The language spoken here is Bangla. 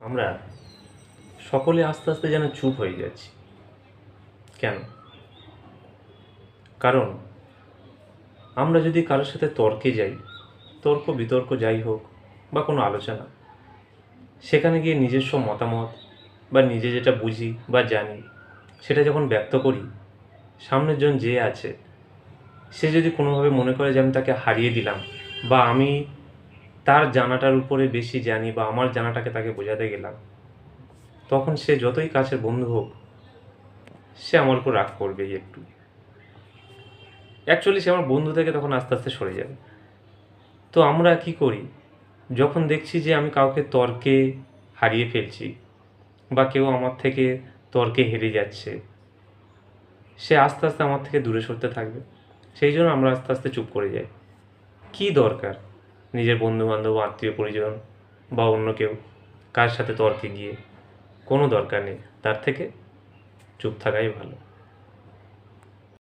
আমরা সকলে আস্তে আস্তে যেন চুপ হয়ে যাচ্ছি। কেন? কারণ আমরা যদি কারোর সাথে তর্কে যাই, তর্ক বিতর্ক যাই হোক বা কোনো আলোচনা, সেখানে গিয়ে নিজস্ব মতামত বা নিজে যেটা বুঝি বা জানি সেটা যখন ব্যক্ত করি, সামনের জন যে আছে সে যদি কোনোভাবে মনে করে যে আমি তাকে হারিয়ে দিলাম বা আমি তার জানাটার উপরে বেশি জানি বা আমার জানাটাকে তাকে বোঝাতে গেলাম, তখন সে যতই কাছের বন্ধু হোক, সে আমার উপর রাগ করবেই একটু। অ্যাকচুয়ালি সে আমার বন্ধু থেকে তখন আস্তে আস্তে সরে যাবে। তো আমরা কি করি, যখন দেখছি যে আমি কাউকে তর্কে হারিয়ে ফেলছি বা কেউ আমার থেকে তর্কে হেরে যাচ্ছে, সে আস্তে আস্তে আমার থেকে দূরে সরতে থাকবে। সেই জন্য আমরা আস্তে আস্তে চুপ করে যাই। কী দরকার নিজের বন্ধুবান্ধব, আত্মীয় পরিজন বা অন্য কেউ কার সাথে তর্কে গিয়ে? কোনো দরকার নেই। তার থেকে চুপ থাকাই ভালো।